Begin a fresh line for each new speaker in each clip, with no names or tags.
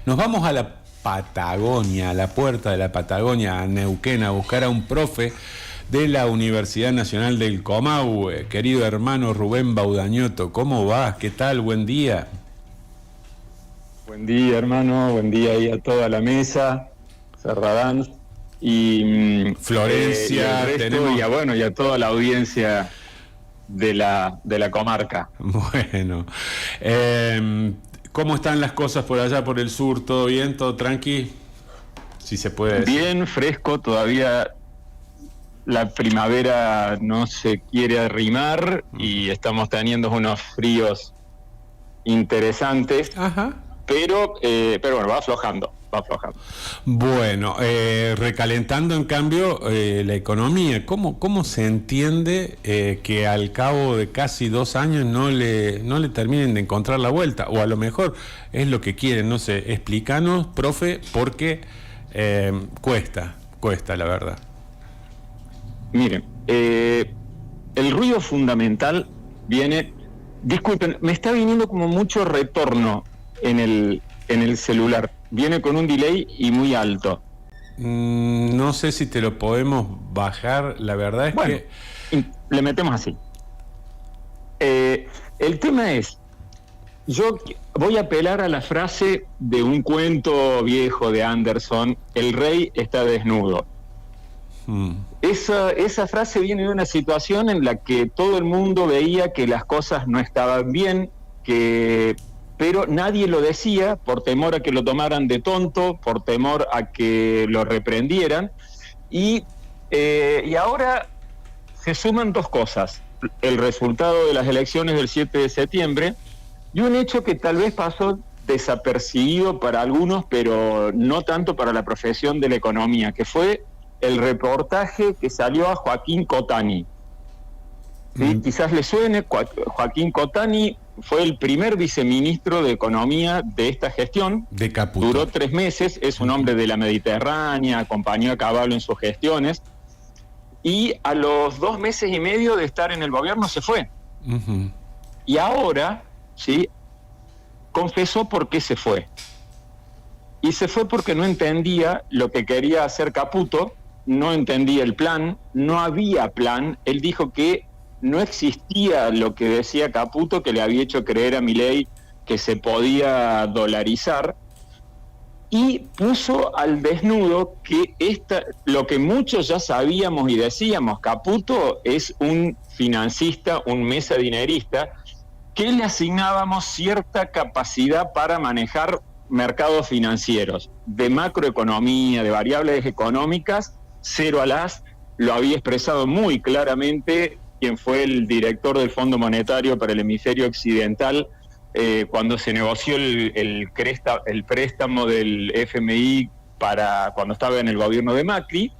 Nos vamos a la Patagonia, a la puerta de la Patagonia, a Neuquén, a buscar a un profe de la Universidad Nacional del Comahue, querido hermano Rubén Baudañoto. ¿Cómo vas? ¿Qué tal? Buen día.
Buen día, hermano. Buen día ahí a toda la mesa, Serradán y
Florencia,
y
tenemos...
y a toda la audiencia de la comarca.
Bueno, ¿cómo están las cosas por allá, por el sur? ¿Todo bien? ¿Todo tranqui? Si se puede decir.
Bien fresco, todavía la primavera no se quiere arrimar y estamos teniendo unos fríos interesantes.
Ajá.
Pero bueno, va aflojando.
Bueno, recalentando en cambio la economía, ¿cómo se entiende que al cabo de casi 2 años no le terminen de encontrar la vuelta? O a lo mejor es lo que quieren, no sé, explícanos, profe, porque cuesta la verdad.
Miren, el ruido fundamental viene, disculpen, me está viniendo como mucho retorno en el celular. Viene con un delay y muy alto.
No sé si te lo podemos bajar, la verdad es que...
le metemos así. El tema es, yo voy a apelar a la frase de un cuento viejo de Anderson, el rey está desnudo. Esa frase viene de una situación en la que todo el mundo veía que las cosas no estaban bien, pero nadie lo decía por temor a que lo tomaran de tonto, por temor a que lo reprendieran. Y ahora se suman 2 cosas: el resultado de las elecciones del 7 de septiembre y un hecho que tal vez pasó desapercibido para algunos, pero no tanto para la profesión de la economía, que fue el reportaje que salió a Joaquín Cotani. ¿Sí? Quizás le suene. Joaquín Cotani fue el primer viceministro de Economía de esta gestión.
De Caputo.
Duró 3 meses, es un hombre de la Mediterránea, acompañó a Caballo en sus gestiones, y a los 2 meses y medio de estar en el gobierno se fue. Y ahora, ¿sí?, confesó por qué se fue. Y se fue porque no entendía lo que quería hacer Caputo, no entendía el plan, no había plan. Él dijo que no existía lo que decía Caputo, que le había hecho creer a Milei que se podía dolarizar, y puso al desnudo que lo que muchos ya sabíamos y decíamos: Caputo es un financista, un mesadinerista, que le asignábamos cierta capacidad para manejar mercados financieros, de macroeconomía, de variables económicas, cero a las. Lo había expresado muy claramente quien fue el director del Fondo Monetario para el Hemisferio Occidental cuando se negoció el préstamo del FMI para cuando estaba en el gobierno de Macri.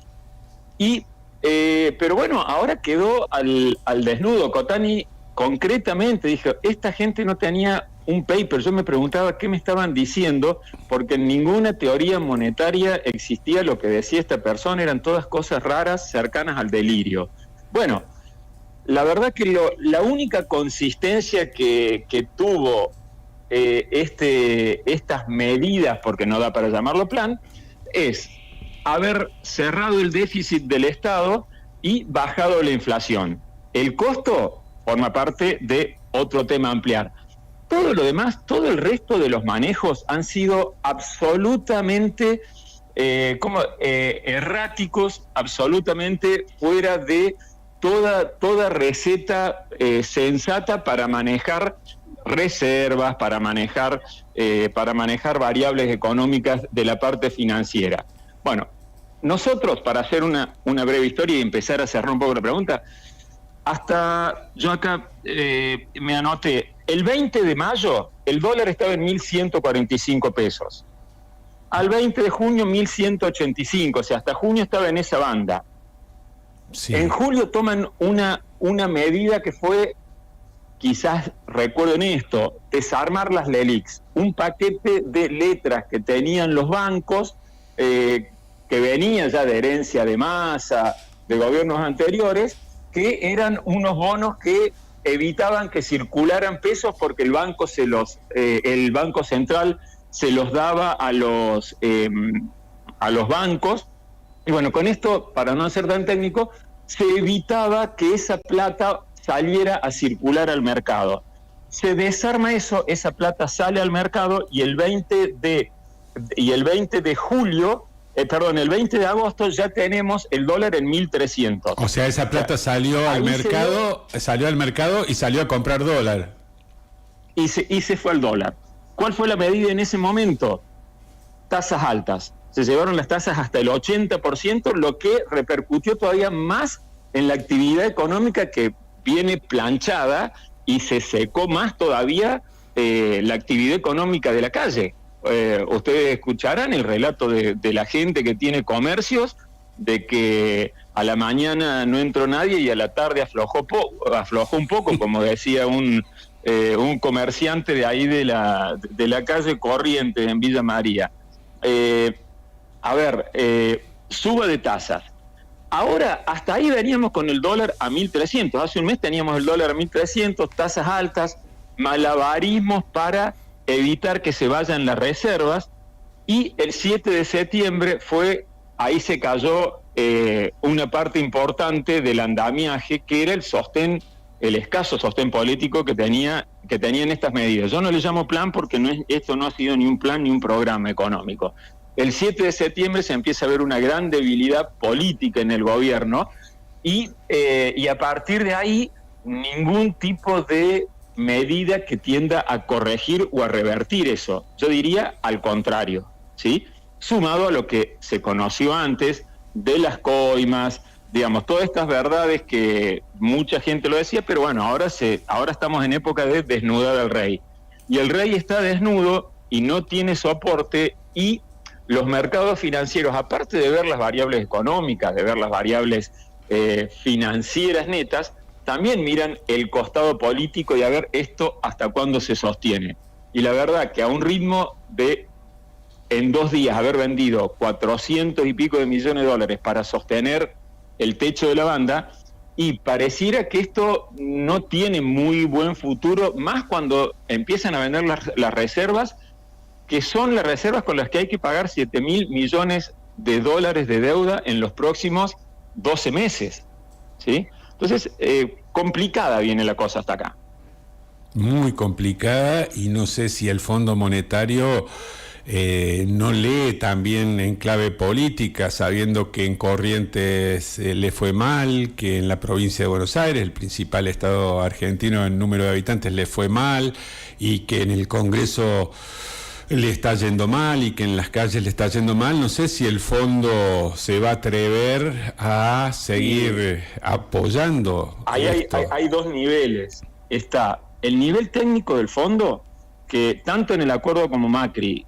Pero bueno, ahora quedó al desnudo. Cotani concretamente dijo: esta gente no tenía un paper. Yo me preguntaba qué me estaban diciendo, porque en ninguna teoría monetaria existía lo que decía esta persona, eran todas cosas raras, cercanas al delirio. Bueno, la verdad que la única consistencia que tuvo estas medidas, porque no da para llamarlo plan, es haber cerrado el déficit del Estado y bajado la inflación. El costo forma parte de otro tema a ampliar. Todo lo demás, todo el resto de los manejos han sido absolutamente erráticos, absolutamente fuera de toda receta sensata para manejar reservas, para manejar variables económicas de la parte financiera. Bueno, nosotros, para hacer una breve historia y empezar a cerrar un poco la pregunta, yo acá me anoté, el 20 de mayo el dólar estaba en 1.145 pesos. Al 20 de junio 1.185, o sea, hasta junio estaba en esa banda. Sí. En julio toman una medida que fue, quizás recuerden esto, desarmar las LELIQs, un paquete de letras que tenían los bancos, que venía ya de herencia de Massa, de gobiernos anteriores, que eran unos bonos que evitaban que circularan pesos porque el Banco Central se los daba a los bancos. Y bueno, con esto, para no ser tan técnico, se evitaba que esa plata saliera a circular al mercado. Se desarma eso, esa plata sale al mercado y el 20 de agosto ya tenemos el dólar en 1.300.
O sea, esa plata salió al mercado y salió a comprar dólar.
Y se fue al dólar. ¿Cuál fue la medida en ese momento? Tasas altas. Se llevaron las tasas hasta el 80%, lo que repercutió todavía más en la actividad económica que viene planchada, y se secó más todavía la actividad económica de la calle. Ustedes escucharán el relato de la gente que tiene comercios, de que a la mañana no entró nadie y a la tarde aflojó un poco, como decía un comerciante de ahí de la calle Corrientes en Villa María. Suba de tasas. Ahora, hasta ahí veníamos con el dólar a 1.300. Hace un mes teníamos el dólar a 1.300, tasas altas, malabarismos para evitar que se vayan las reservas. Y el 7 de septiembre ahí se cayó una parte importante del andamiaje, que era el escaso sostén político que tenían estas medidas. Yo no le llamo plan porque esto no ha sido ni un plan ni un programa económico. El 7 de septiembre se empieza a ver una gran debilidad política en el gobierno y a partir de ahí ningún tipo de medida que tienda a corregir o a revertir eso. Yo diría al contrario, ¿sí? Sumado a lo que se conoció antes de las coimas, digamos, todas estas verdades que mucha gente lo decía, pero bueno, ahora estamos en época de desnudar al rey. Y el rey está desnudo y no tiene soporte, y los mercados financieros, aparte de ver las variables económicas, de ver las variables financieras netas, también miran el costado político y a ver esto hasta cuándo se sostiene. Y la verdad que a un ritmo de, en 2 días, haber vendido 400 y pico de millones de dólares para sostener el techo de la banda, y pareciera que esto no tiene muy buen futuro, más cuando empiezan a vender las reservas, que son las reservas con las que hay que pagar 7.000 millones de dólares de deuda en los próximos 12 meses, ¿sí? Entonces, complicada viene la cosa hasta acá.
Muy complicada, y no sé si el Fondo Monetario no lee también en clave política, sabiendo que en Corrientes le fue mal, que en la provincia de Buenos Aires, el principal estado argentino en número de habitantes, le fue mal, y que en el Congreso le está yendo mal y que en las calles le está yendo mal. No sé si el fondo se va a atrever a seguir apoyando.
Hay 2 niveles. Está el nivel técnico del fondo, que tanto en el acuerdo con Macri,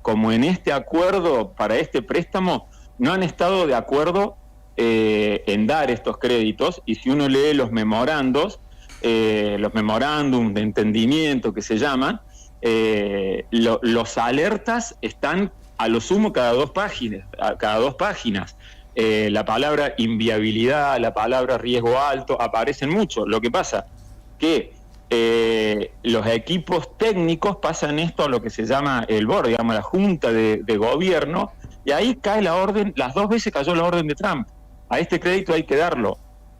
como en este acuerdo para este préstamo, no han estado de acuerdo en dar estos créditos. Y si uno lee los memorándum de entendimiento que se llaman, los alertas están a lo sumo cada 2 páginas. La palabra inviabilidad, la palabra riesgo alto aparecen mucho. Lo que pasa que los equipos técnicos pasan esto a lo que se llama el board, digamos, la junta de gobierno, y ahí cae la orden. Las 2 veces cayó la orden de Trump. A este crédito hay que darlo.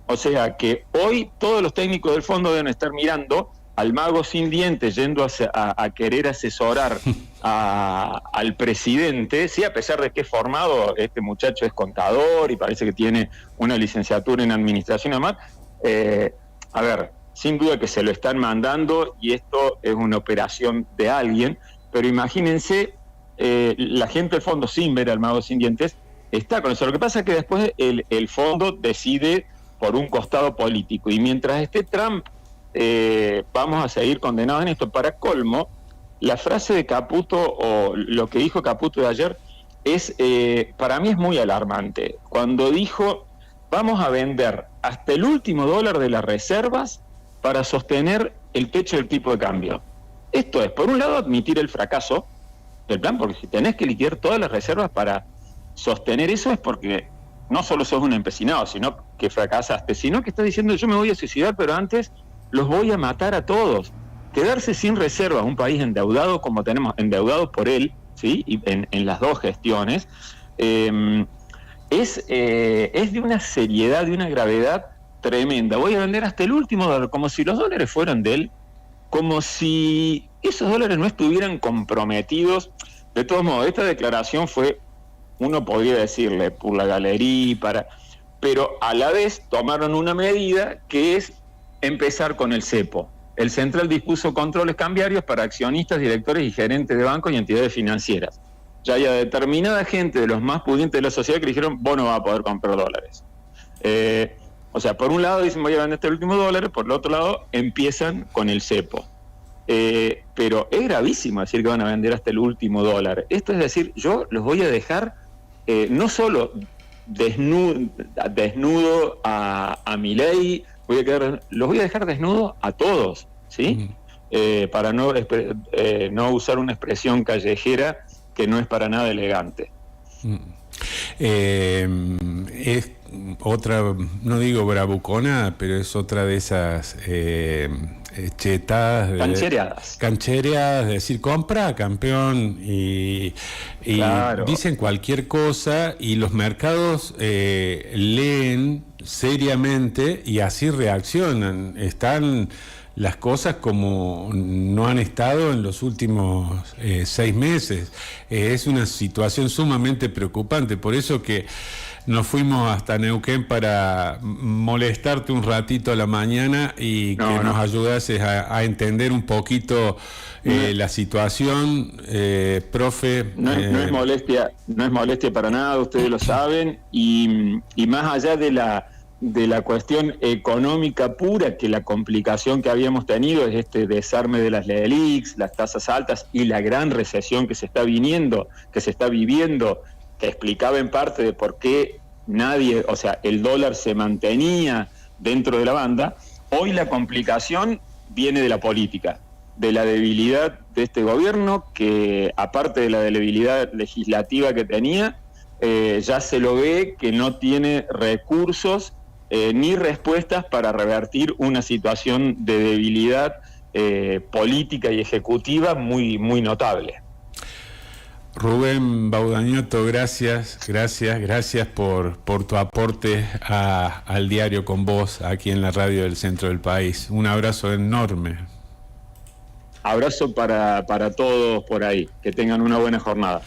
O sea que hoy todos los técnicos del fondo deben estar mirando al mago sin dientes yendo a querer asesorar al presidente, sí, a pesar de que es formado, este muchacho es contador y parece que tiene una licenciatura en administración además. Sin duda que se lo están mandando, y esto es una operación de alguien, pero imagínense, la gente del fondo, sin ver al mago sin dientes, está con eso. Lo que pasa es que después el fondo decide por un costado político, y mientras esté Trump, vamos a seguir condenados en esto. Para colmo, la frase de Caputo, o lo que dijo Caputo de ayer, para mí es muy alarmante. Cuando dijo, vamos a vender hasta el último dólar de las reservas para sostener el techo del tipo de cambio. Esto es, por un lado, admitir el fracaso del plan, porque si tenés que liquidar todas las reservas para sostener eso, es porque no solo sos un empecinado, sino que fracasaste, sino que estás diciendo, yo me voy a suicidar, pero antes los voy a matar a todos. quedarse sin reservas, un país endeudado como tenemos, endeudado por él, ¿sí? Y en las dos gestiones, es de una seriedad, de una gravedad tremenda. Voy a vender hasta el último dólar, como si los dólares fueran de él, como si esos dólares no estuvieran comprometidos. De todos modos, esta declaración fue, uno podría decirle, por la galería, pero a la vez tomaron una medida que es empezar con el cepo. El Central dispuso controles cambiarios para accionistas, directores y gerentes de bancos y entidades financieras. Ya hay a determinada gente de los más pudientes de la sociedad que dijeron, vos no vas a poder comprar dólares. O sea, por un lado dicen, voy a vender este último dólar, por el otro lado empiezan con el cepo. Pero es gravísimo decir que van a vender hasta el último dólar. Esto es decir, yo los voy a dejar no solo desnudo a Milei, los voy a dejar desnudos a todos, ¿sí? Para no usar una expresión callejera que no es para nada elegante.
Es otra, no digo bravucona, pero es otra de esas chetadas, canchereadas, de decir, compra, campeón, y claro, dicen cualquier cosa y los mercados leen seriamente y así reaccionan. Están las cosas como no han estado en los últimos 6 meses. Es una situación sumamente preocupante, por eso que nos fuimos hasta Neuquén para molestarte un ratito a la mañana y que nos ayudases a entender un poquito la situación, profe. No es molestia para nada, ustedes lo saben, y más allá de la cuestión económica pura, que la complicación que habíamos tenido es este desarme de las LELIQs, las tasas altas y la gran recesión que se está viviendo, que explicaba en parte de por qué el dólar se mantenía dentro de la banda. Hoy la complicación viene de la política, de la debilidad de este gobierno, que aparte de la debilidad legislativa que tenía, ya se lo ve que no tiene recursos ni respuestas para revertir una situación de debilidad política y ejecutiva muy, muy notable. Rubén Baudañoto, gracias por tu aporte al diario Con Vos, aquí en la radio del centro del país. Un abrazo enorme.
Abrazo para todos por ahí, que tengan una buena jornada.